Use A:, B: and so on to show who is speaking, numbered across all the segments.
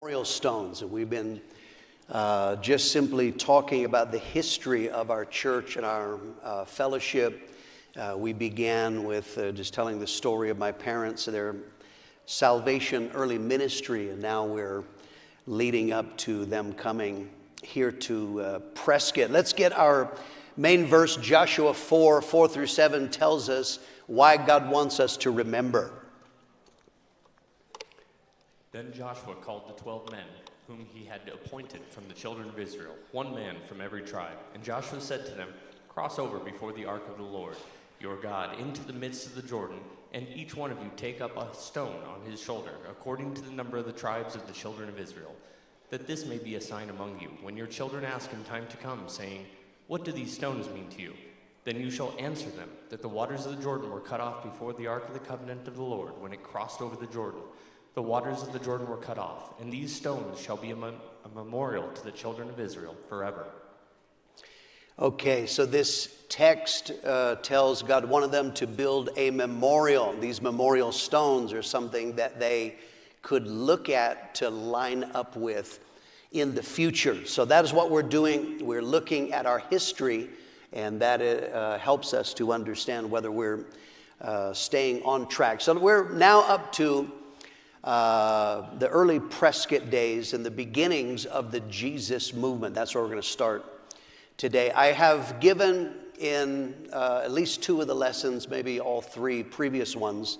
A: Memorial stones, and we've been just simply talking about the history of our church and our fellowship We began with just telling the story of my parents, their salvation early ministry, and now we're leading up to them coming here to Prescott. Let's get our main verse. Joshua 4:4-7 tells us why God wants us to remember.
B: Then Joshua called the 12 men, whom he had appointed from the children of Israel, one man from every tribe. And Joshua said to them, "Cross over before the ark of the Lord, your God, into the midst of the Jordan, and each one of you take up a stone on his shoulder, according to the number of the tribes of the children of Israel, that this may be a sign among you, when your children ask in time to come, saying, 'What do these stones mean to you?' Then you shall answer them, that the waters of the Jordan were cut off before the ark of the covenant of the Lord, when it crossed over the Jordan. The waters of the Jordan were cut off, and these stones shall be a memorial to the children of Israel forever."
A: Okay, so this text tells God wanted them to build a memorial. These memorial stones are something that they could look at to line up with in the future. So that is what we're doing. We're looking at our history, and that helps us to understand whether we're staying on track. So we're now up to the early Prescott days and the beginnings of the Jesus movement. That's where we're going to start today. I have given in at least two of the lessons, maybe all three previous ones,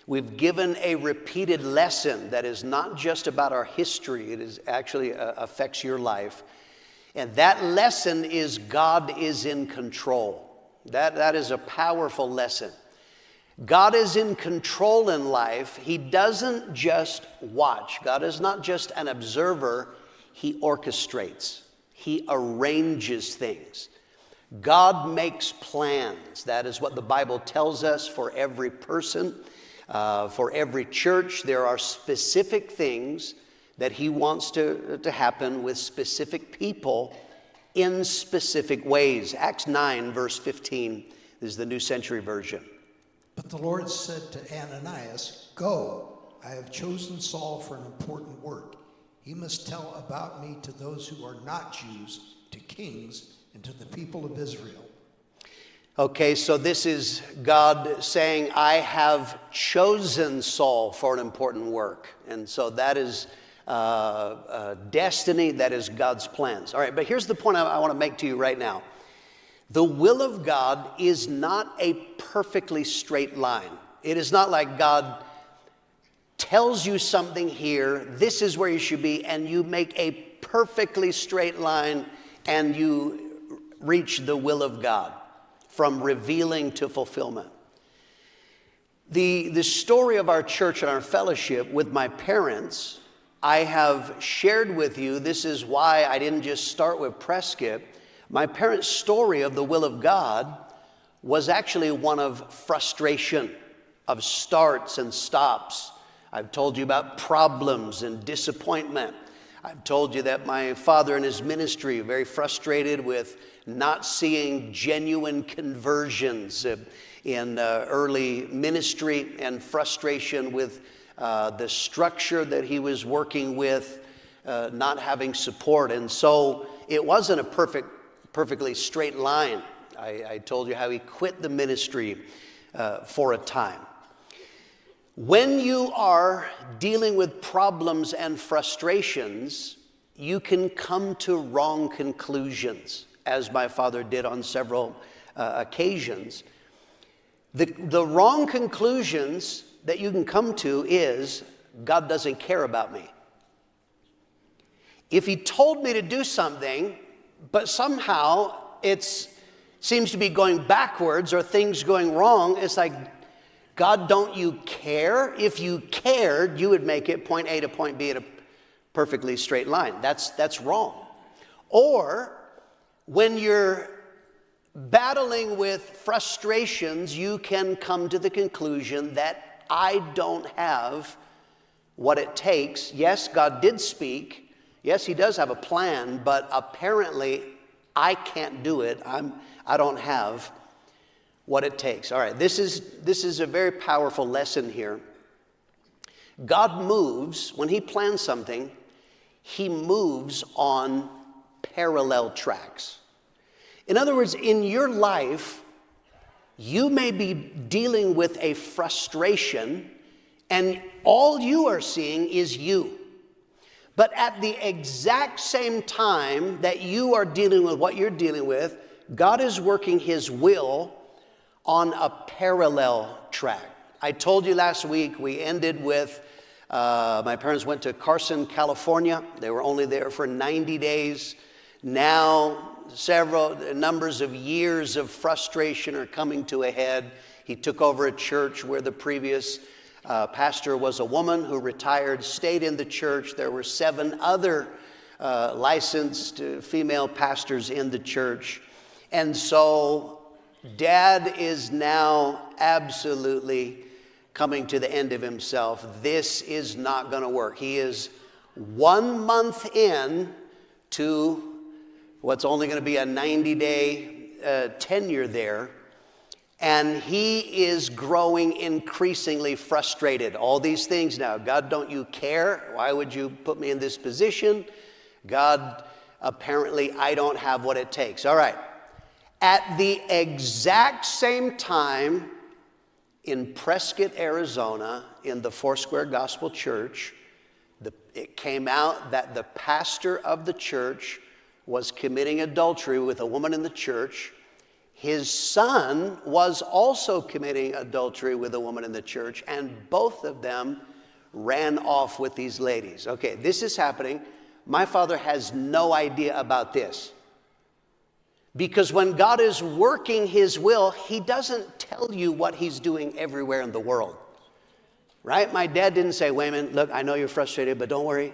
A: we've given a repeated lesson that is not just about our history, it is actually affects your life. And that lesson is God is in control. That is a powerful lesson. God is in control in life. He doesn't just watch. God is not just an observer. He orchestrates. He arranges things. God makes plans. That is what the Bible tells us for every person, for every church. There are specific things that He wants to happen with specific people in specific ways. Acts 9, verse 15 is the New Century Version.
C: But the Lord said to Ananias, "Go, I have chosen Saul for an important work. He must tell about me to those who are not Jews, to kings, and to the people of Israel."
A: Okay, so this is God saying, I have chosen Saul for an important work. And so that is destiny, that is God's plans. All right, but here's the point I want to make to you right now. The will of God is not a perfectly straight line. It is not like God tells you something here, this is where you should be, and you make a perfectly straight line and you reach the will of God from revealing to fulfillment. The story of our church and our fellowship with my parents, I have shared with you. This is why I didn't just start with Prescott. My parents' story of the will of God was actually one of frustration, of starts and stops. I've told you about problems and disappointment. I've told you that my father in his ministry, very frustrated with not seeing genuine conversions in early ministry, and frustration with the structure that he was working with, not having support. And so it wasn't a perfectly straight line. I told you how he quit the ministry for a time. When you are dealing with problems and frustrations, you can come to wrong conclusions, as my father did on several occasions. The wrong conclusions that you can come to is, God doesn't care about me. If He told me to do something, but somehow it seems to be going backwards or things going wrong, it's like, God, don't you care? If you cared, you would make it point A to point B at a perfectly straight line. That's wrong. Or when you're battling with frustrations, you can come to the conclusion that I don't have what it takes. Yes, God did speak. Yes, He does have a plan, but apparently I can't do it. I don't have what it takes. All right, this is a very powerful lesson here. God moves, when He plans something, He moves on parallel tracks. In other words, in your life, you may be dealing with a frustration, and all you are seeing is you. But at the exact same time that you are dealing with what you're dealing with, God is working His will on a parallel track. I told you last week, we ended with, my parents went to Carson, California. They were only there for 90 days. Now, several numbers of years of frustration are coming to a head. He took over a church where the previous pastor was a woman who retired, stayed in the church. There were 7 other licensed female pastors in the church. And so Dad is now absolutely coming to the end of himself. This is not going to work. He is 1 month in to what's only going to be a 90-day tenure there. And he is growing increasingly frustrated. All these things now. God, don't you care? Why would you put me in this position? God, apparently I don't have what it takes. All right. At the exact same time, in Prescott, Arizona, in the Foursquare Gospel Church, it came out that the pastor of the church was committing adultery with a woman in the church. His son was also committing adultery with a woman in the church, and both of them ran off with these ladies. Okay, this is happening. My father has no idea about this. Because when God is working His will, He doesn't tell you what He's doing everywhere in the world. Right? My dad didn't say, wait a minute, look, I know you're frustrated, but don't worry.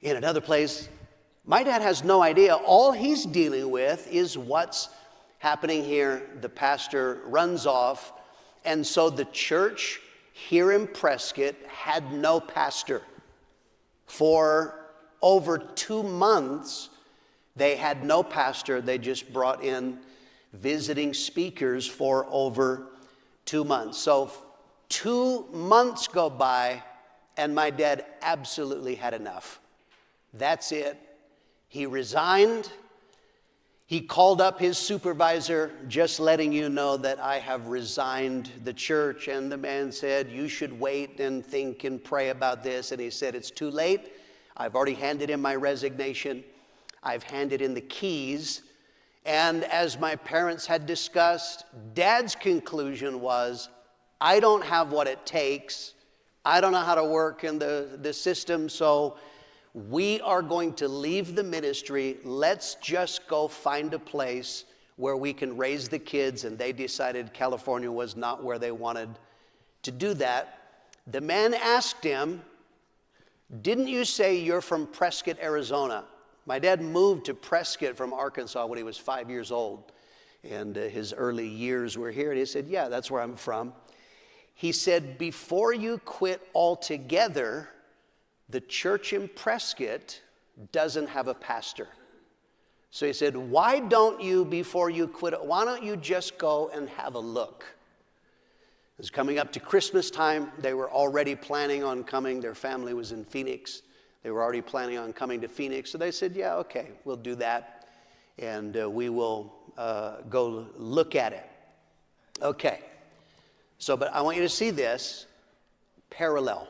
A: In another place. My dad has no idea. All he's dealing with is what's happening here. The pastor runs off. And so the church here in Prescott had no pastor. For over 2 months, they had no pastor. They just brought in visiting speakers for over 2 months. So 2 months go by, and my dad absolutely had enough. That's it. He resigned. He called up his supervisor, just letting you know that I have resigned the church. And the man said, you should wait and think and pray about this. And he said, it's too late. I've already handed in my resignation. I've handed in the keys. And as my parents had discussed, Dad's conclusion was, I don't have what it takes. I don't know how to work in the system, so we are going to leave the ministry. Let's just go find a place where we can raise the kids. And they decided California was not where they wanted to do that. The man asked him, didn't you say you're from Prescott, Arizona? My dad moved to Prescott from Arkansas when he was 5 years old. And his early years were here. And he said, yeah, that's where I'm from. He said, before you quit altogether, the church in Prescott doesn't have a pastor. So he said, why don't you, before you quit, why don't you just go and have a look? It was coming up to Christmas time. They were already planning on coming. Their family was in Phoenix. They were already planning on coming to Phoenix. So they said, yeah, okay, we'll do that. And we will go look at it. Okay. So, but I want you to see this parallel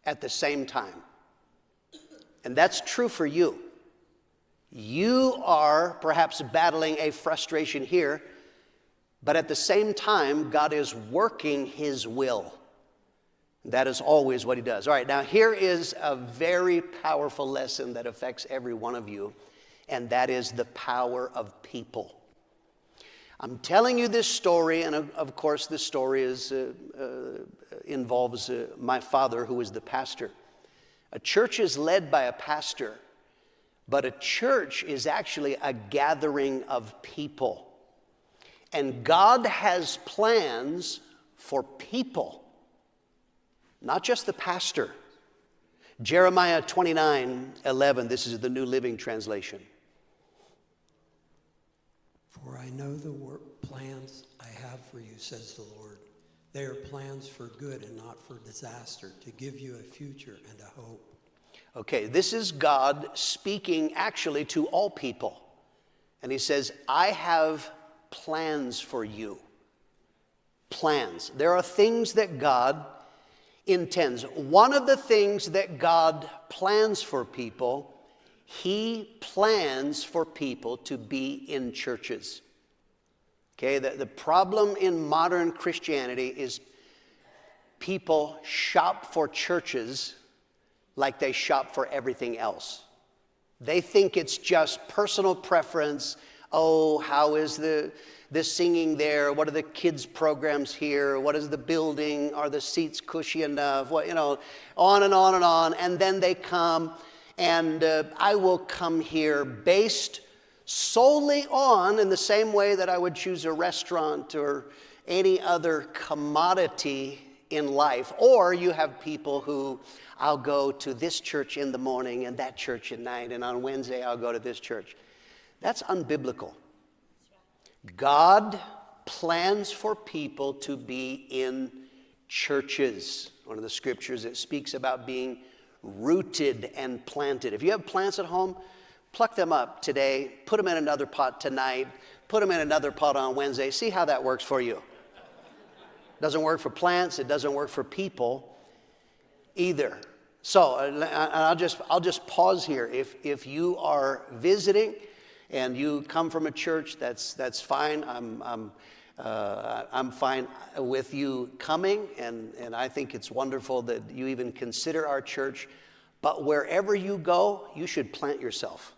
A: at the same time. And that's true for you. You are perhaps battling a frustration here, but at the same time, God is working His will. That is always what He does. All right, now here is a very powerful lesson that affects every one of you, and that is the power of people. I'm telling you this story, and of course this story involves my father, who is the pastor. A church is led by a pastor, but a church is actually a gathering of people. And God has plans for people, not just the pastor. Jeremiah 29:11, this is the New Living Translation.
D: For I know the plans I have for you, says the Lord. They are plans for good and not for disaster, to give you a future and a hope.
A: Okay, this is God speaking actually to all people. And He says, I have plans for you. plans. There are things that God intends. One of the things that God plans for people, He plans for people to be in churches. Okay, the problem in modern Christianity is people shop for churches like they shop for everything else. They think it's just personal preference. Oh, how is the singing there? What are the kids' programs here? What is the building? Are the seats cushy enough? What, on and on and on. And then they come, and I will come here based solely on, in the same way that I would choose a restaurant or any other commodity in life. Or you have people who, I'll go to this church in the morning and that church at night, and on Wednesday I'll go to this church. That's unbiblical. God plans for people to be in churches. One of the scriptures, it speaks about being rooted and planted. If you have plants at home, pluck them up today, put them in another pot tonight, put them in another pot on Wednesday. See how that works for you. Doesn't work for plants. It doesn't work for people either. So I'll just pause here. If you are visiting and you come from a church, that's fine. I'm fine with you coming, and I think it's wonderful that you even consider our church. But wherever you go, you should plant yourself.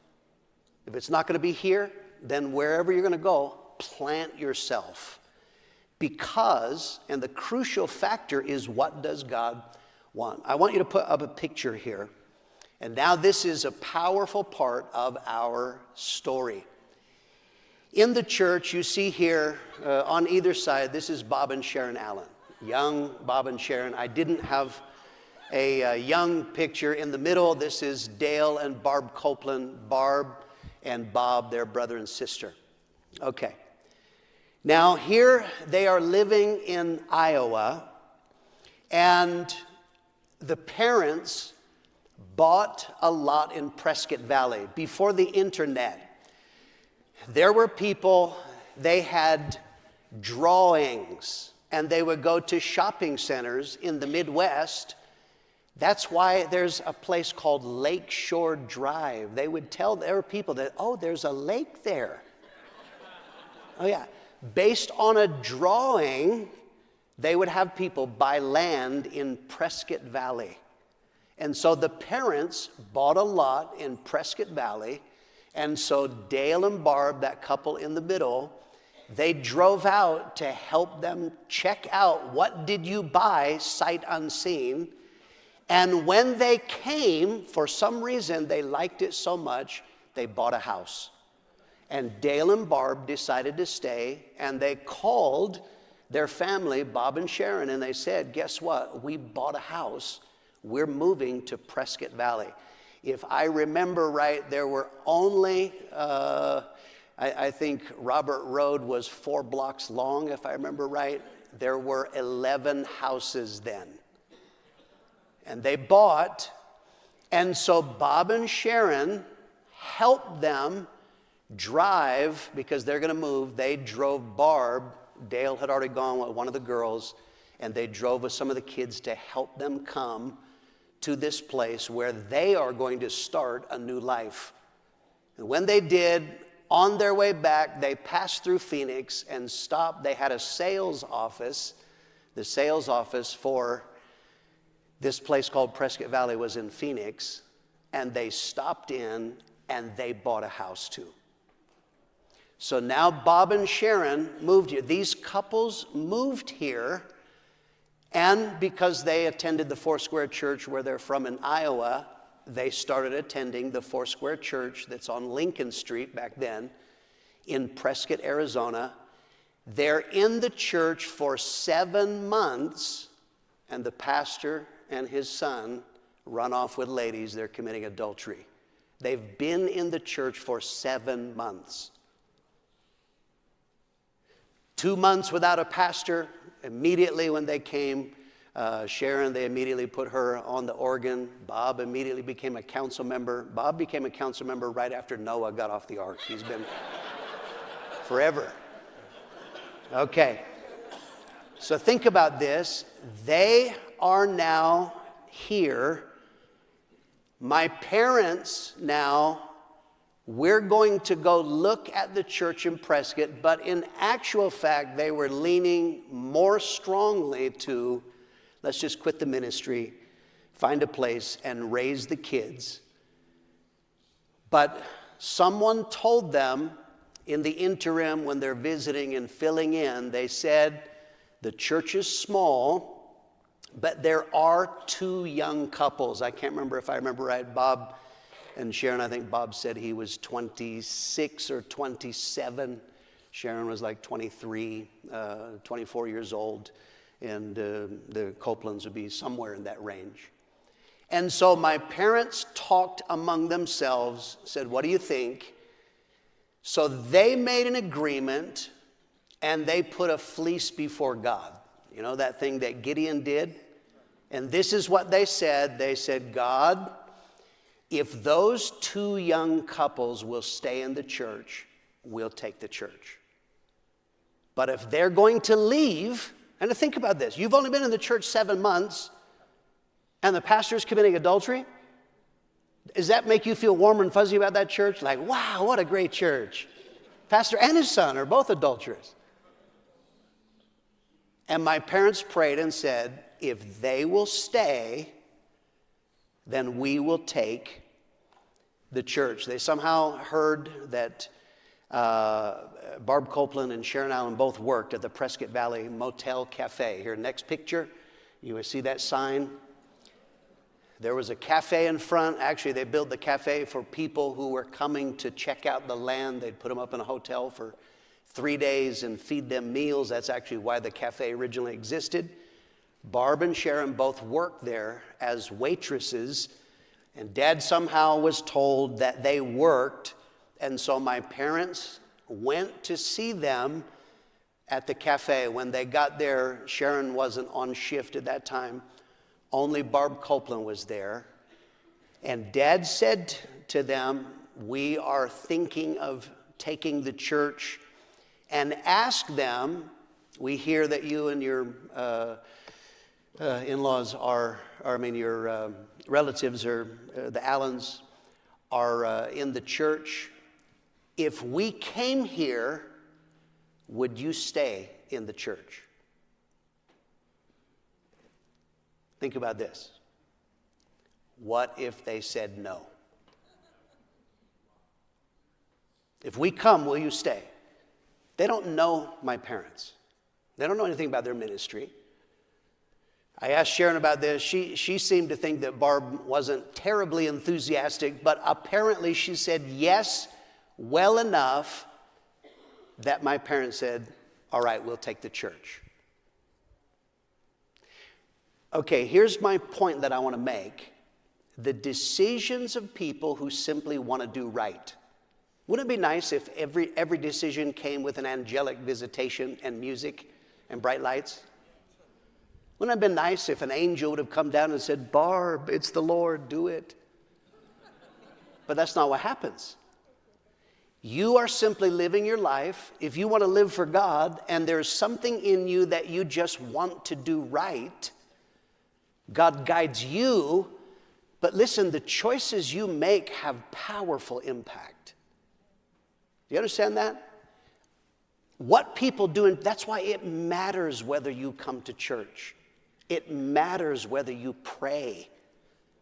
A: If it's not going to be here, then wherever you're going to go, plant yourself. Because, and the crucial factor is, what does God want? I want you to put up a picture here. And now this is a powerful part of our story. In the church, you see here on either side, this is Bob and Sharon Allen. Young Bob and Sharon. I didn't have a young picture. In the middle, this is Dale and Barb Copeland. Barb and Bob, their brother and sister. Okay. Now here they are living in Iowa, and the parents bought a lot in Prescott Valley. Before the internet, there were people, they had drawings, and they would go to shopping centers in the Midwest. That's why there's a place called Lakeshore Drive. They would tell, there were people that, oh, there's a lake there. Oh yeah. Based on a drawing, they would have people buy land in Prescott Valley. And so the parents bought a lot in Prescott Valley. And so Dale and Barb, that couple in the middle, they drove out to help them check out, what did you buy sight unseen. And when they came, for some reason, they liked it so much, they bought a house. And Dale and Barb decided to stay, and they called their family, Bob and Sharon, and they said, guess what? We bought a house. We're moving to Prescott Valley. If I remember right, there were only, I think Robert Road was 4 blocks long, if I remember right. There were 11 houses then. And they bought, and so Bob and Sharon helped them drive, because they're going to move. They drove Barb. Dale had already gone with one of the girls, and they drove with some of the kids to help them come to this place where they are going to start a new life. And when they did, on their way back, they passed through Phoenix and stopped. They had a sales office. The sales office for this place called Prescott Valley was in Phoenix, and they stopped in and they bought a house too. So now Bob and Sharon moved here. These couples moved here, and because they attended the Foursquare Church where they're from in Iowa, they started attending the Foursquare Church that's on Lincoln Street back then in Prescott, Arizona. They're in the church for 7 months, and the pastor and his son run off with ladies. They're committing adultery. They've been in the church for 7 months. 2 months without a pastor. Immediately when they came, Sharon, they immediately put her on the organ. Bob immediately became a council member. Bob became a council member right after Noah got off the ark. He's been forever. Okay. So think about this. They are now here. My parents now, we're going to go look at the church in Prescott, but in actual fact, they were leaning more strongly to, let's just quit the ministry, find a place and raise the kids. But someone told them in the interim when they're visiting and filling in, they said, the church is small, but there are 2 young couples. I can't remember if I remember right, Bob and Sharon. I think Bob said he was 26 or 27. Sharon was like 23, 24 years old. And the Copelands would be somewhere in that range. And so my parents talked among themselves, said, what do you think? So they made an agreement and they put a fleece before God. You know that thing that Gideon did? And this is what they said. They said, God, if those 2 young couples will stay in the church, we'll take the church. But if they're going to leave, and to think about this, you've only been in the church 7 months, and the pastor's committing adultery? Does that make you feel warm and fuzzy about that church? Like, wow, what a great church. Pastor and his son are both adulterers. And my parents prayed and said, if they will stay, then we will take the church. They somehow heard that Barb Copeland and Sharon Allen both worked at the Prescott Valley Motel Cafe. Here, next picture, you will see that sign. There was a cafe in front. Actually, they built the cafe for people who were coming to check out the land. They'd put them up in a hotel for 3 days and feed them meals. That's actually why the cafe originally existed. Barb and Sharon both worked there as waitresses, and Dad somehow was told that they worked, and so my parents went to see them at the cafe. When they got there, Sharon wasn't on shift at that time. Only Barb Copeland was there. And Dad said to them, we are thinking of taking the church, and asked them, we hear that you and your in-laws your relatives or the Allens are in the church. If we came here, would you stay in the church? Think about this. What if they said no? If we come, will you stay? They don't know my parents. They don't know anything about their ministry. I asked Sharon about this. She seemed to think that Barb wasn't terribly enthusiastic, but apparently she said yes well enough that my parents said, all right, we'll take the church. Okay, here's my point that I want to make. The decisions of people who simply want to do right. Wouldn't it be nice if every decision came with an angelic visitation and music and bright lights? Wouldn't it have been nice if an angel would have come down and said, Barb, it's the Lord, do it? But that's not what happens. You are simply living your life. If you want to live for God and there's something in you that you just want to do right, God guides you. But listen, the choices you make have powerful impact. Do you understand that? What people do, and that's why it matters whether you come to church. It matters whether you pray.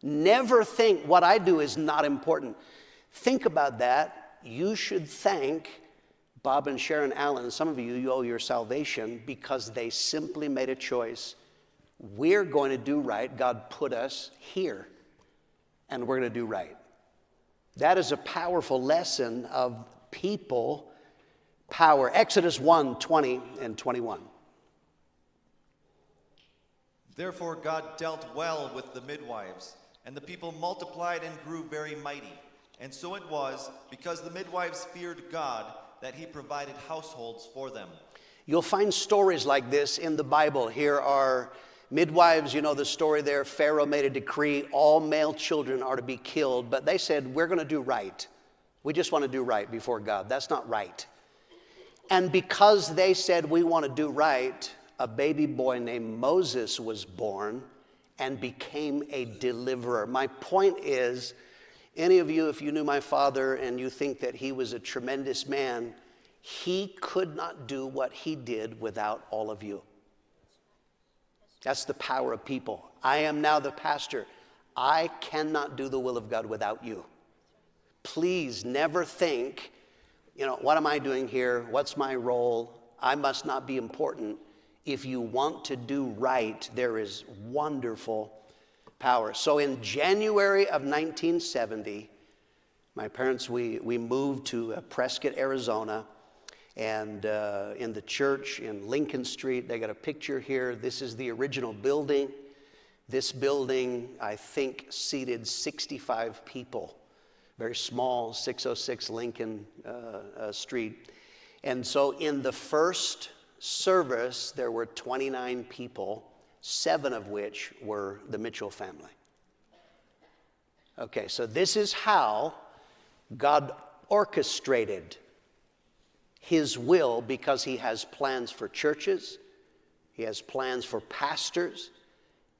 A: Never think what I do is not important. Think about that. You should thank Bob and Sharon Allen. Some of you owe your salvation because they simply made a choice. We're going to do right. God put us here, and we're going to do right. That is a powerful lesson of people power. Exodus 1:20 and 21.
E: Therefore God dealt well with the midwives, and the people multiplied and grew very mighty. And so it was, because the midwives feared God, that he provided households for them.
A: You'll find stories like this in the Bible. Here are midwives, you know the story there. Pharaoh made a decree, all male children are to be killed. But they said, we're going to do right. We just want to do right before God. That's not right. And because they said we want to do right, a baby boy named Moses was born and became a deliverer. My point is, any of you, if you knew my father and you think that he was a tremendous man, he could not do what he did without all of you. That's the power of people. I am now the pastor. I cannot do the will of God without you. Please never think, what am I doing here? What's my role? I must not be important. If you want to do right, there is wonderful power. So in January of 1970, my parents, we moved to Prescott, Arizona. And in the church in Lincoln Street, they got a picture here. This is the original building. This building, I think, seated 65 people. Very small, 606 Lincoln Street. And so in the first service, there were 29 people, 7 of which were the Mitchell family. Okay, so this is how God orchestrated His will, because He has plans for churches, He has plans for pastors,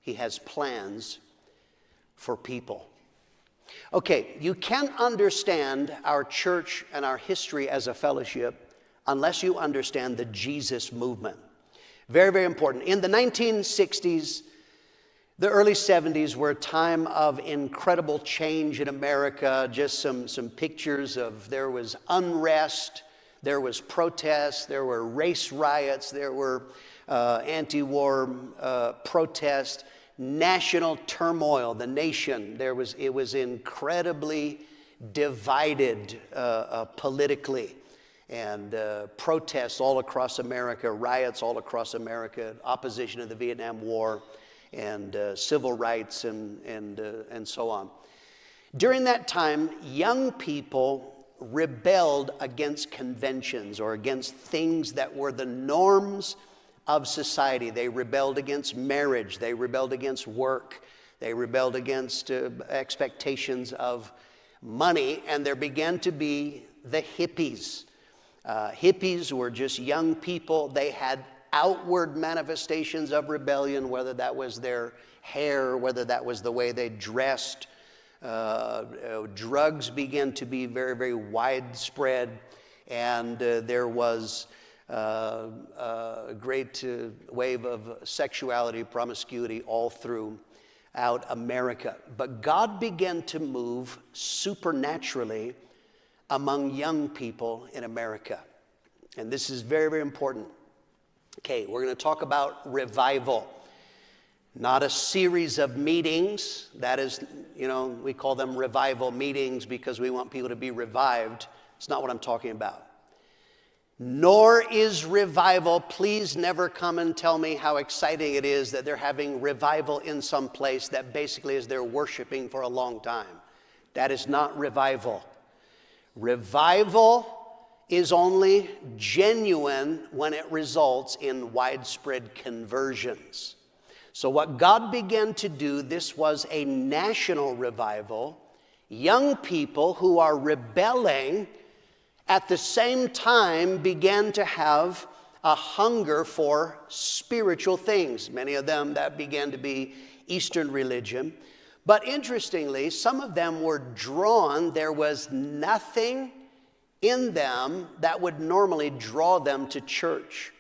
A: He has plans for people. Okay, you can't understand our church and our history as a fellowship unless you understand the Jesus movement. Very, very important. In the 1960s, the early 70s were a time of incredible change in America. Just some pictures of, there was unrest, there was protests, there were race riots, there were anti-war protests, national turmoil, the nation. It was incredibly divided politically, and protests all across America, riots all across America, opposition to the Vietnam War, and civil rights, and so on. During that time, young people rebelled against conventions or against things that were the norms of society. They rebelled against marriage. They rebelled against work. They rebelled against expectations of money. And there began to be the hippies. Hippies were just young people. They had outward manifestations of rebellion, whether that was their hair, whether that was the way they dressed. Drugs began to be very, very widespread, and there was a great wave of sexuality, promiscuity all throughout America. But God began to move supernaturally among young people in America. And this is very, very important. Okay, we're going to talk about revival. Not a series of meetings. That is, we call them revival meetings because we want people to be revived. It's not what I'm talking about. Nor is revival, please never come and tell me how exciting it is that they're having revival in some place that basically is they're worshiping for a long time. That is not revival. Revival is only genuine when it results in widespread conversions. So what God began to do, this was a national revival. Young people who are rebelling at the same time began to have a hunger for spiritual things. Many of them, that began to be Eastern religion. But interestingly, some of them were drawn. There was nothing in them that would normally draw them to church.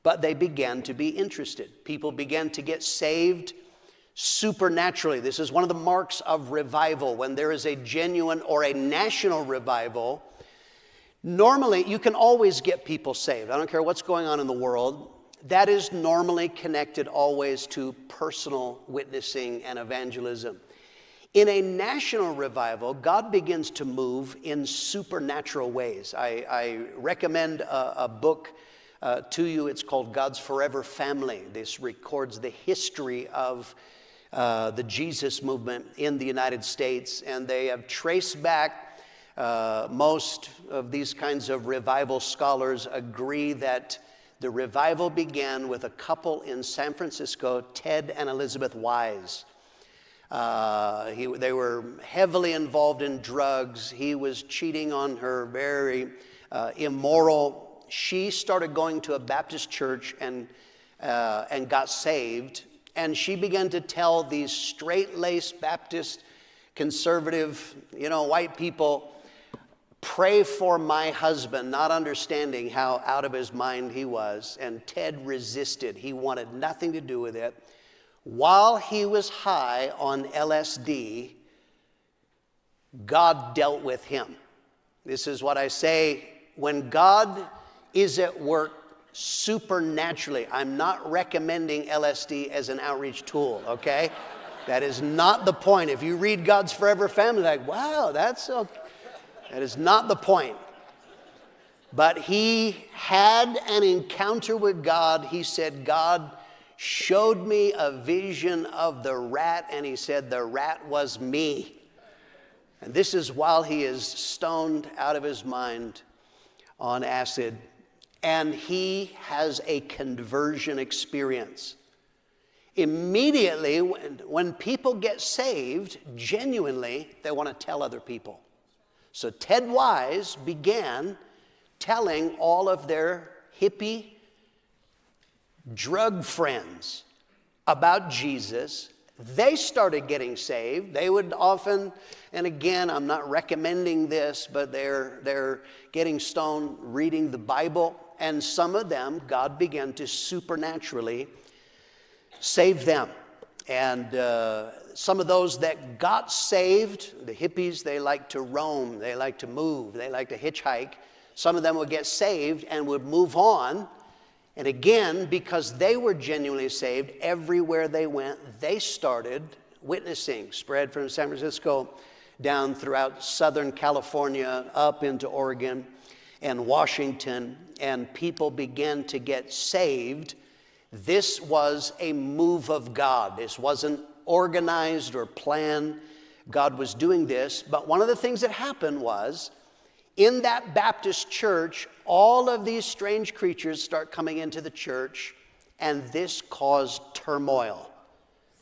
A: But they began to be interested. People began to get saved supernaturally. This is one of the marks of revival. When there is a genuine or a national revival, normally you can always get people saved. I don't care what's going on in the world. That is normally connected always to personal witnessing and evangelism. In a national revival, God begins to move in supernatural ways. I recommend a book to you. It's called God's Forever Family. This records the history of the Jesus movement in the United States, and they have traced back. Most of these kinds of revival scholars agree that the revival began with a couple in San Francisco, Ted and Elizabeth Wise. They were heavily involved in drugs. He was cheating on her, very immoral. She started going to a Baptist church and and got saved. And she began to tell these straight-laced Baptist, conservative, white people, pray for my husband, not understanding how out of his mind he was. And Ted resisted. He wanted nothing to do with it. While he was high on LSD, God dealt with him. This is what I say, when God is at work supernaturally. I'm not recommending LSD as an outreach tool, okay? That is not the point. If you read God's Forever Family, like, wow, that's okay. That is not the point. But he had an encounter with God. He said, God showed me a vision of the rat, and he said, the rat was me. And this is while he is stoned out of his mind on acid. And he has a conversion experience. Immediately, when people get saved, genuinely, they want to tell other people. So Ted Wise began telling all of their hippie drug friends about Jesus. They started getting saved. They would often, and again, I'm not recommending this, but they're getting stoned reading the Bible. And some of them, God began to supernaturally save them. And some of those that got saved, the hippies, they like to roam, they like to move, they like to hitchhike. Some of them would get saved and would move on. And again, because they were genuinely saved, everywhere they went, they started witnessing, spread from San Francisco down throughout Southern California, up into Oregon and Washington, and people began to get saved. This was a move of God. This wasn't organized or planned. God was doing this. But one of the things that happened was, in that Baptist church, all of these strange creatures start coming into the church, and this caused turmoil.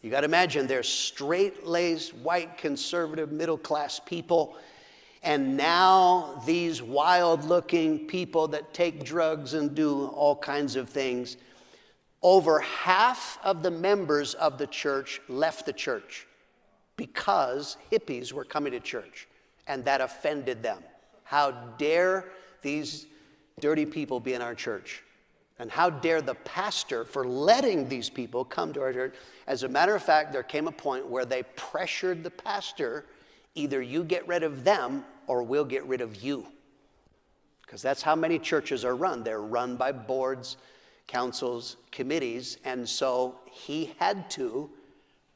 A: You got to imagine, they're straight-laced, white, conservative, middle-class people, and now these wild-looking people that take drugs and do all kinds of things. Over half of the members of the church left the church because hippies were coming to church, and that offended them. How dare these dirty people be in our church? And how dare the pastor for letting these people come to our church? As a matter of fact, there came a point where they pressured the pastor, either you get rid of them or we'll get rid of you. Because that's how many churches are run. They're run by boards, councils, committees, and so he had to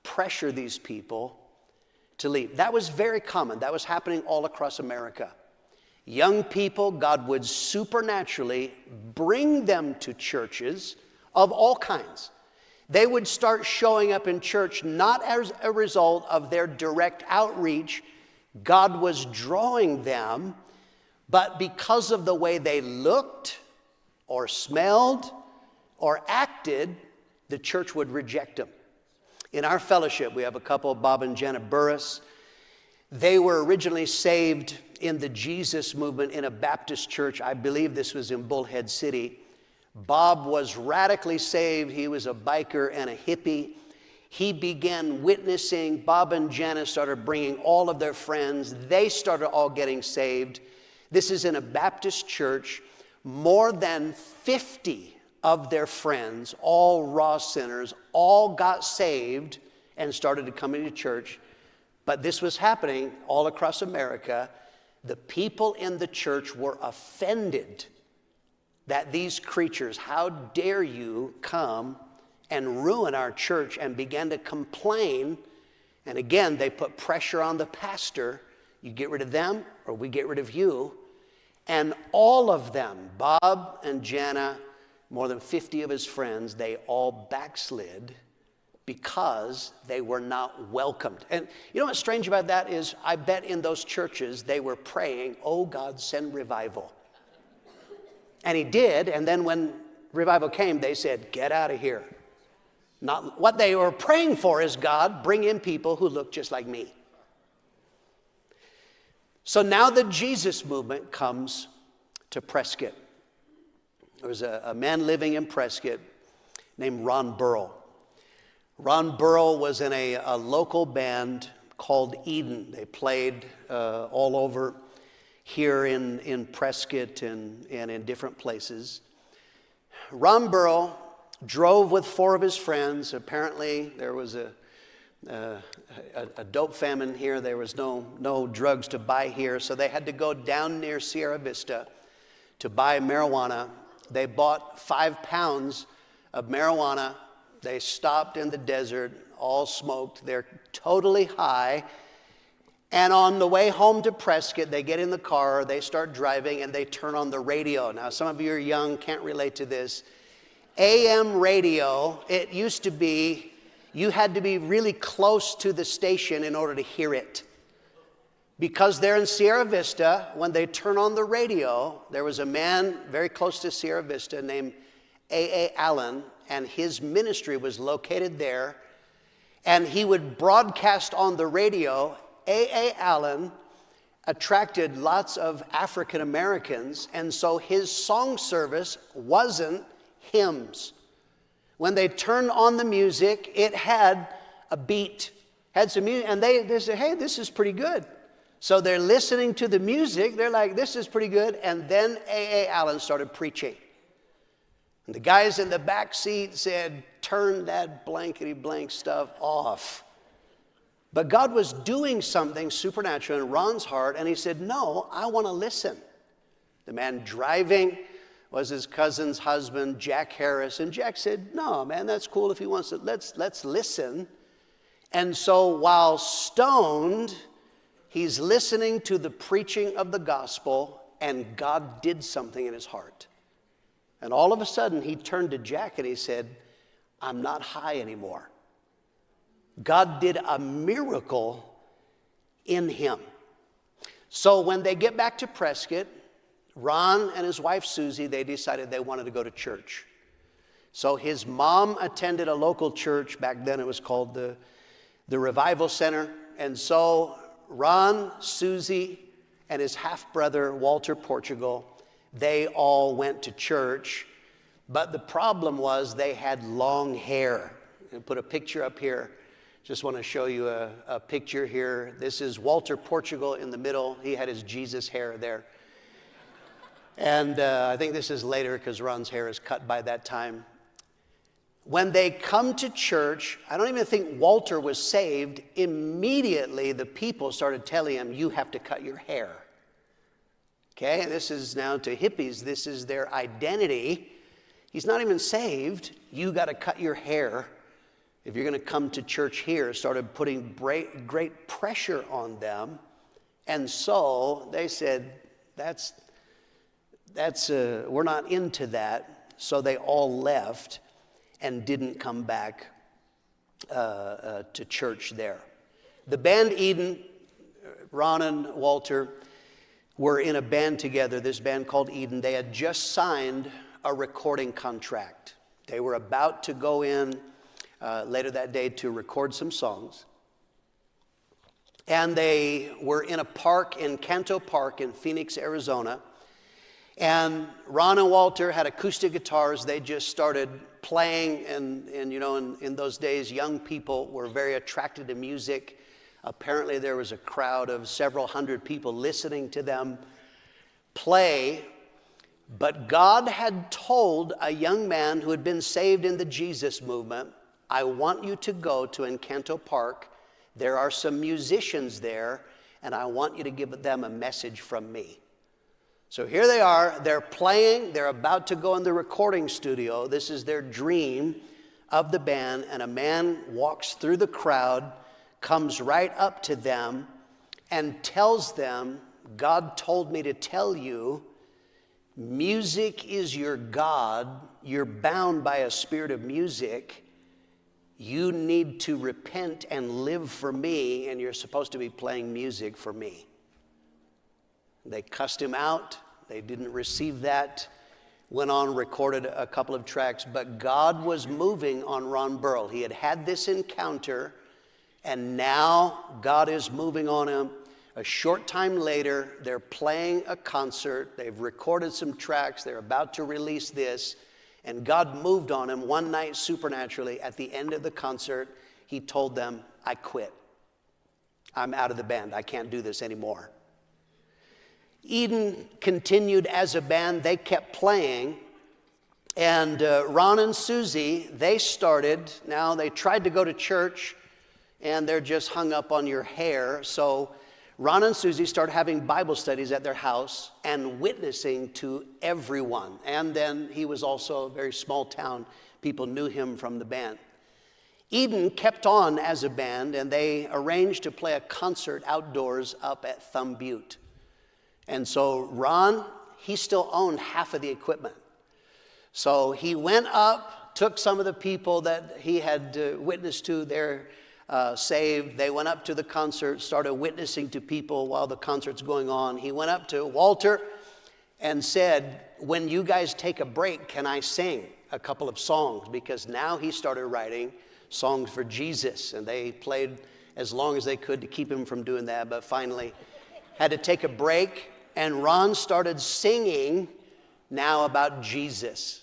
A: pressure these people to leave. That was very common. That was happening all across America. Young people, God would supernaturally bring them to churches of all kinds. They would start showing up in church not as a result of their direct outreach. God was drawing them, but because of the way they looked or smelled or acted, the church would reject them. In our fellowship, we have a couple, Bob and Janet Burris. They were originally saved in the Jesus movement in a Baptist church. I believe this was in Bullhead City. Bob was radically saved. He was a biker and a hippie. He began witnessing. Bob and Janet started bringing all of their friends. They started all getting saved. This is in a Baptist church. More than 50 of their friends, all raw sinners, all got saved and started to come into church. But this was happening all across America. The people in the church were offended that these creatures, how dare you come and ruin our church, and began to complain. And again, they put pressure on the pastor. You get rid of them or we get rid of you. And all of them, Bob and Jana, more than 50 of his friends, they all backslid because they were not welcomed. And you know what's strange about that is, I bet in those churches they were praying, oh God, send revival. And he did, and then when revival came, they said, get out of here. Not what they were praying for is, God, bring in people who look just like me. So now the Jesus movement comes to Prescott. There was a man living in Prescott named Ron Burrow. Ron Burrow was in a local band called Eden. They played all over here in Prescott and in different places. Ron Burrow drove with 4 of his friends. Apparently there was a dope famine here. There was no drugs to buy here, so they had to go down near Sierra Vista to buy marijuana. They bought 5 pounds of marijuana. They stopped in the desert, all smoked. They're totally high. And on the way home to Prescott, they get in the car, they start driving, and they turn on the radio. Now, some of you are young, can't relate to this. AM radio, it used to be, you had to be really close to the station in order to hear it. Because they're in Sierra Vista, when they turn on the radio, there was a man very close to Sierra Vista named A.A. Allen, and his ministry was located there. And he would broadcast on the radio. A.A. Allen attracted lots of African Americans, and so his song service wasn't hymns. When they turned on the music, it had a beat, had some music, and they said, hey, this is pretty good. So they're listening to the music, they're like, this is pretty good, and then A.A. Allen started preaching. And the guys in the back seat said, turn that blankety blank stuff off. But God was doing something supernatural in Ron's heart, and he said, no, I want to listen. The man driving was his cousin's husband, Jack Harris, and Jack said, no, man, that's cool if he wants to, let's listen. And so while stoned, he's listening to the preaching of the gospel, and God did something in his heart. And all of a sudden, he turned to Jack and he said, I'm not high anymore. God did a miracle in him. So when they get back to Prescott, Ron and his wife Susie, they decided they wanted to go to church. So his mom attended a local church. Back then it was called the Revival Center. And so Ron, Susie, and his half-brother Walter Portugal, they all went to church. But the problem was they had long hair. I'll put a picture up here. Just want to show you a picture here. This is Walter Portugal in the middle. He had his Jesus hair there. And I think this is later because Ron's hair is cut by that time. When they come to church, I don't even think Walter was saved. Immediately, the people started telling him, you have to cut your hair. Okay, and this is now to hippies, this is their identity. He's not even saved. You got to cut your hair if you're going to come to church here. Started putting great pressure on them. And so they said, we're not into that. So they all left and didn't come back to church there. The band Eden, Ron and Walter, were in a band together, this band called Eden. They had just signed a recording contract. They were about to go in later that day to record some songs. And they were in a park in Canto Park in Phoenix, Arizona. And Ron and Walter had acoustic guitars. They just started playing. And you know, in those days, young people were very attracted to music. Apparently there was a crowd of several hundred people listening to them play. But God had told a young man who had been saved in the Jesus movement, I want you to go to Encanto Park. There are some musicians there, and I want you to give them a message from me. So here they are, they're playing, they're about to go in the recording studio. This is their dream of the band, and a man walks through the crowd, comes right up to them, and tells them, God told me to tell you, music is your God. You're bound by a spirit of music. You need to repent and live for me, and you're supposed to be playing music for me. They cussed him out. They didn't receive that. Went on, recorded a couple of tracks, but God was moving on Ron Burrow. He had had this encounter, and now God is moving on him. A short time later, they're playing a concert. They've recorded some tracks. They're about to release this. And God moved on him one night supernaturally. At the end of the concert, he told them, I quit. I'm out of the band. I can't do this anymore. Eden continued as a band. They kept playing. And Ron and Susie, they started. Now, they tried to go to church, and they're just hung up on your hair. So Ron and Susie started having Bible studies at their house and witnessing to everyone. And then he was also a very small town. People knew him from the band. Eden kept on as a band, and they arranged to play a concert outdoors up at Thumb Butte. And so Ron, he still owned half of the equipment. So he went up, took some of the people that he had witnessed to, they're saved. They went up to the concert, started witnessing to people while the concert's going on. He went up to Walter and said, when you guys take a break, can I sing a couple of songs? Because now he started writing songs for Jesus, and they played as long as they could to keep him from doing that, but finally had to take a break, and Ron started singing now about Jesus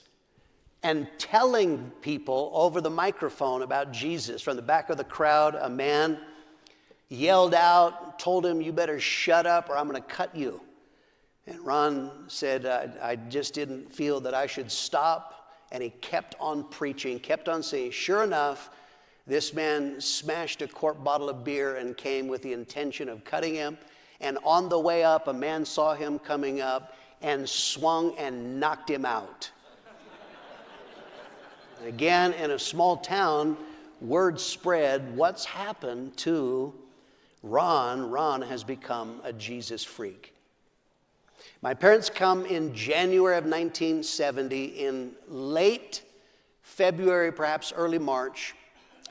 A: and telling people over the microphone about Jesus. From the back of the crowd, a man yelled out, told him, you better shut up or I'm going to cut you. And Ron said, I just didn't feel that I should stop. And he kept on preaching, kept on saying, sure enough, this man smashed a quart bottle of beer and came with the intention of cutting him. And on the way up, a man saw him coming up and swung and knocked him out. Again, in a small town, word spread, what's happened to Ron? Ron has become a Jesus freak. My parents come in January of 1970. In late February, perhaps early March,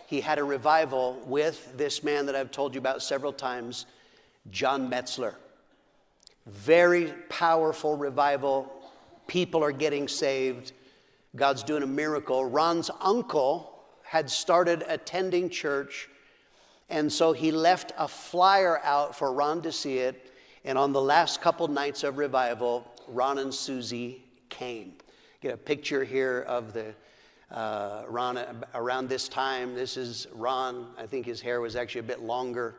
A: he had a revival with this man that I've told you about several times, John Metzler. Very powerful revival. People are getting saved. God's doing a miracle. Ron's uncle had started attending church, and so he left a flyer out for Ron to see it. And on the last couple nights of revival, Ron and Susie came. Get a picture here of the Ron around this time. This is Ron. I think his hair was actually a bit longer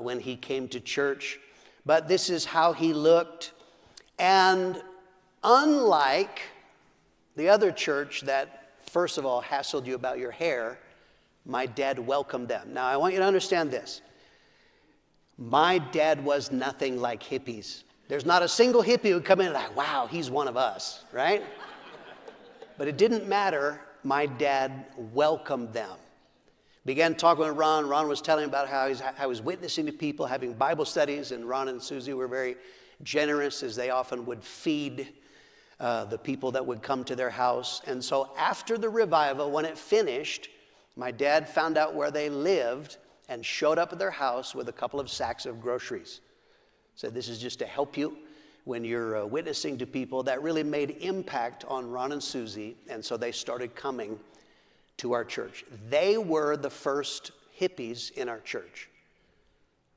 A: when he came to church. But this is how he looked. And unlike the other church that, first of all, hassled you about your hair, my dad welcomed them. Now, I want you to understand this. My dad was nothing like hippies. There's not a single hippie who would come in and like, wow, he's one of us, right? But it didn't matter. My dad welcomed them. Began talking with Ron. Ron was telling about how I was witnessing to people, having Bible studies, and Ron and Susie were very generous, as they often would feed the people that would come to their house. And so after the revival, when it finished, my dad found out where they lived and showed up at their house with a couple of sacks of groceries. Said, this is just to help you when you're witnessing to people. That really made impact on Ron and Susie, and so they started coming to our church. They were the first hippies in our church,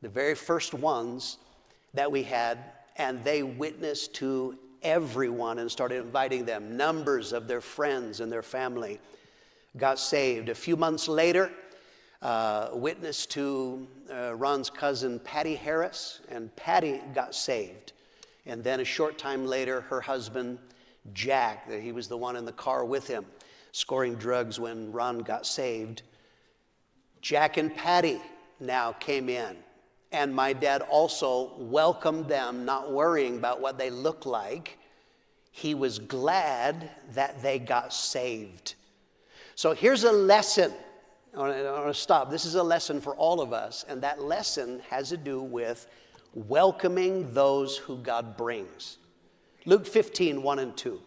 A: the very first ones that we had, and they witnessed to everyone and started inviting them. Numbers of their friends and their family got saved. A few months later, witnessed to Ron's cousin Patty Harris, and Patty got saved. And then a short time later, her husband Jack, he was the one in the car with him, scoring drugs when Ron got saved. Jack and Patty now came in, and my dad also welcomed them, not worrying about what they looked like. He was glad that they got saved. So here's a lesson. I want to stop. This is a lesson for all of us, and that lesson has to do with welcoming those who God brings. Luke 15, 1 and 2.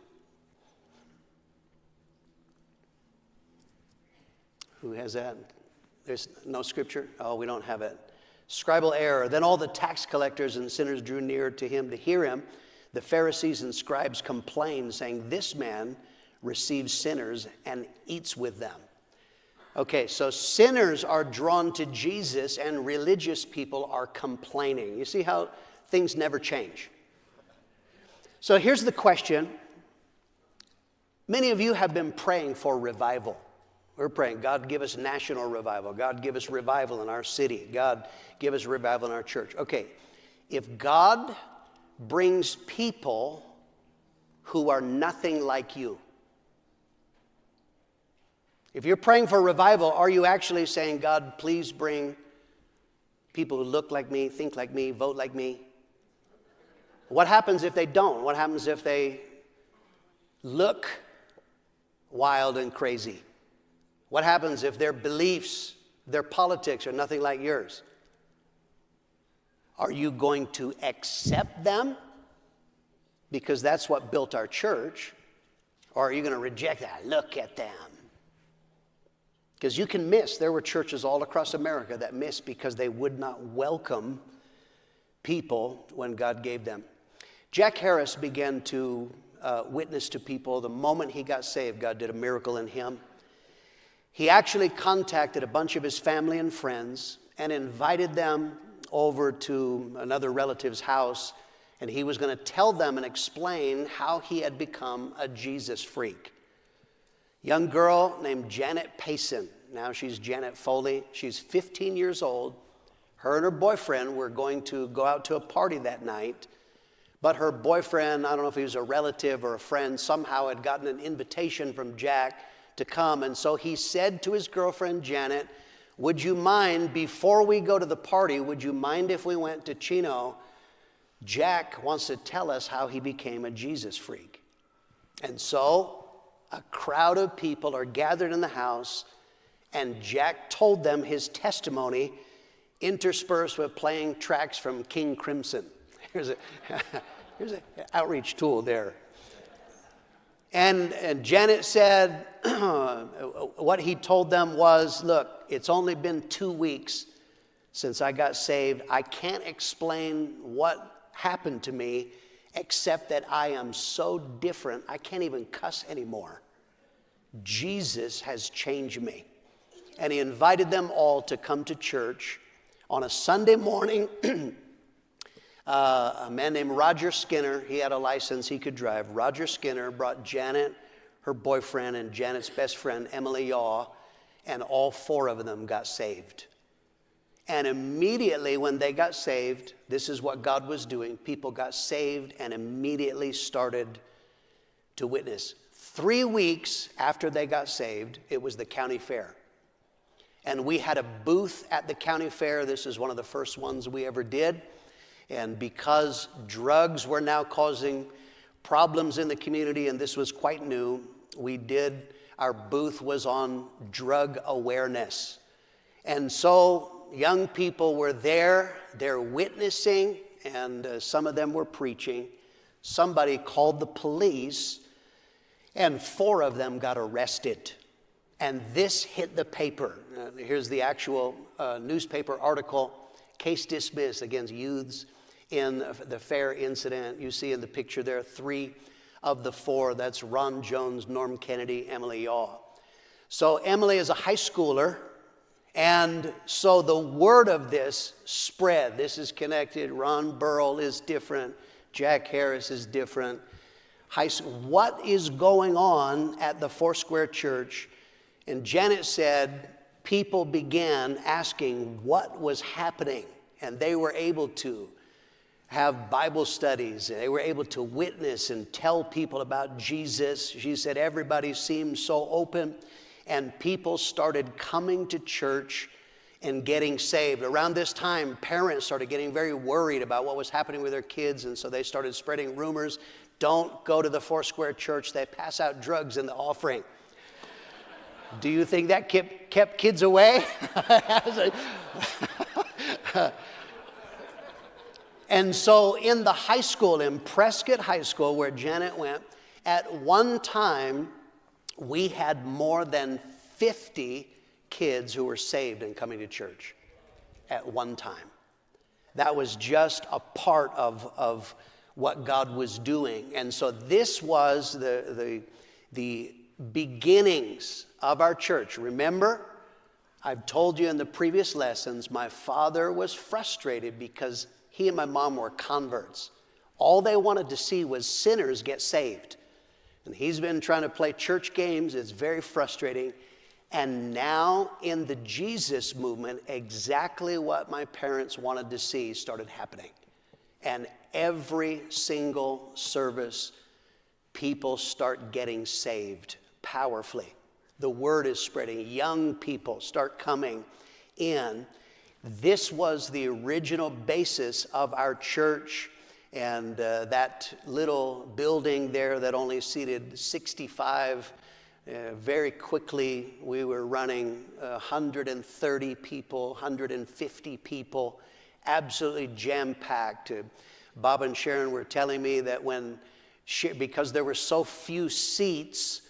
A: Who has that? There's no scripture? Oh, we don't have it. Scribal error. Then all the tax collectors and sinners drew near to him to hear him. The Pharisees and scribes complained, saying, this man receives sinners and eats with them. Okay, so sinners are drawn to Jesus and religious people are complaining. You see how things never change? So here's the question. Many of you have been praying for revival. We're praying, God, give us national revival. God, give us revival in our city. God, give us revival in our church. Okay, if God brings people who are nothing like you, if you're praying for revival, are you actually saying, God, please bring people who look like me, think like me, vote like me? What happens if they don't? What happens if they look wild and crazy? What happens if their beliefs, their politics are nothing like yours? Are you going to accept them because that's what built our church? Or are you going to reject that? Look at them. Because you can miss. There were churches all across America that missed because they would not welcome people when God gave them. Jack Harris began to witness to people. The moment he got saved, God did a miracle in him. He actually contacted a bunch of his family and friends and invited them over to another relative's house, and he was going to tell them and explain how he had become a Jesus freak. Young girl named Janet Payson. Now she's Janet Foley. She's 15 years old. Her and her boyfriend were going to go out to a party that night, but her boyfriend, I don't know if he was a relative or a friend, somehow had gotten an invitation from Jack to come. And so he said to his girlfriend, Janet, would you mind, before we go to the party, would you mind if we went to Chino? Jack wants to tell us how he became a Jesus freak. And so a crowd of people are gathered in the house, and Jack told them his testimony, interspersed with playing tracks from King Crimson. Here's an outreach tool there. And Janet said, what he told them was, look, it's only been 2 weeks since I got saved. I can't explain what happened to me except that I am so different, I can't even cuss anymore. Jesus has changed me. And he invited them all to come to church on a Sunday morning. A man named Roger Skinner, he had a license, he could drive. Roger Skinner brought Janet, her boyfriend, and Janet's best friend, Emily Yaw, and all 4 of them got saved. And immediately when they got saved, this is what God was doing. People got saved and immediately started to witness. 3 weeks after they got saved, it was the county fair. And we had a booth at the county fair. This is one of the first ones we ever did. And because drugs were now causing problems in the community, and this was quite new, our booth was on drug awareness. And so young people were there, they're witnessing, and some of them were preaching. Somebody called the police, and 4 of them got arrested. And this hit the paper. Here's the actual newspaper article. Case dismissed against youths in the fair incident. You see in the picture there 3 of the 4. That's Ron Jones, Norm Kennedy, Emily Yaw. So Emily is a high schooler, and so the word of this spread. This is connected. Ron Burrell is different. Jack Harris is different. What is going on at the Foursquare Church? And Janet said people began asking what was happening, and they were able to have Bible studies, and they were able to witness and tell people about Jesus. She said everybody seemed so open, and people started coming to church and getting saved. Around this time, parents started getting very worried about what was happening with their kids, and so they started spreading rumors. Don't go to the Foursquare Church. They pass out drugs in the offering. Do you think that kept kids away? And so in the high school, in Prescott High School, where Janet went, at one time, we had more than 50 kids who were saved and coming to church at one time. That was just a part of what God was doing. And so this was the beginnings of our church. Remember, I've told you in the previous lessons, my father was frustrated because he and my mom were converts. All they wanted to see was sinners get saved. And he's been trying to play church games. It's very frustrating. And now in the Jesus movement, exactly what my parents wanted to see started happening. And every single service, people start getting saved powerfully. The word is spreading. Young people start coming in. This was the original basis of our church. And that little building there that only seated 65, very quickly we were running 130 people, 150 people, absolutely jam-packed. Bob and Sharon were telling me that because there were so few seats,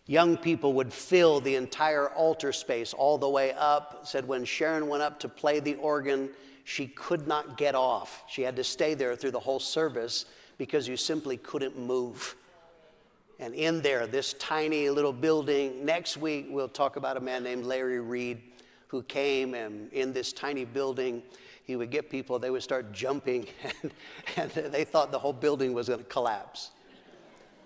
A: young people would fill the entire altar space all the way up. Said when Sharon went up to play the organ, she could not get off. She had to stay there through the whole service because you simply couldn't move. And in there, this tiny little building. Next week, we'll talk about a man named Larry Reed who came, and in this tiny building, he would get people, they would start jumping, and they thought the whole building was going to collapse.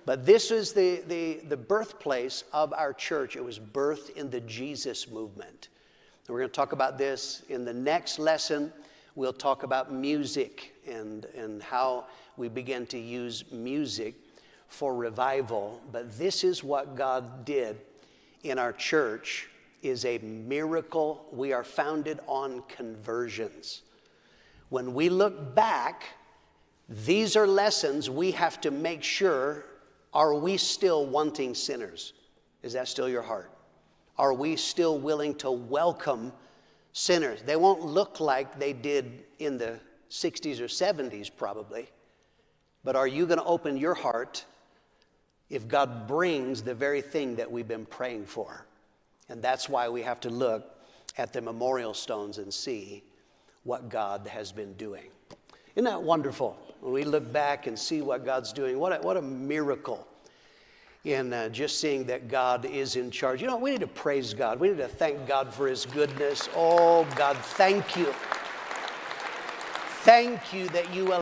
A: But this is the birthplace of our church. It was birthed in the Jesus movement. And we're going to talk about this in the next lesson. We'll talk about music and how we begin to use music for revival. But this is what God did in our church, is a miracle. We are founded on conversions. When we look back, these are lessons we have to make sure, are we still wanting sinners? Is that still your heart? Are we still willing to welcome sinners? They won't look like they did in the 60s or 70s probably, but are you going to open your heart if God brings the very thing that we've been praying for? And that's why we have to look at the memorial stones and see what God has been doing. Isn't that wonderful? When we look back and see what God's doing, what a miracle in just seeing that God is in charge. You know, we need to praise God. We need to thank God for his goodness. Oh, God, thank you. Thank you that you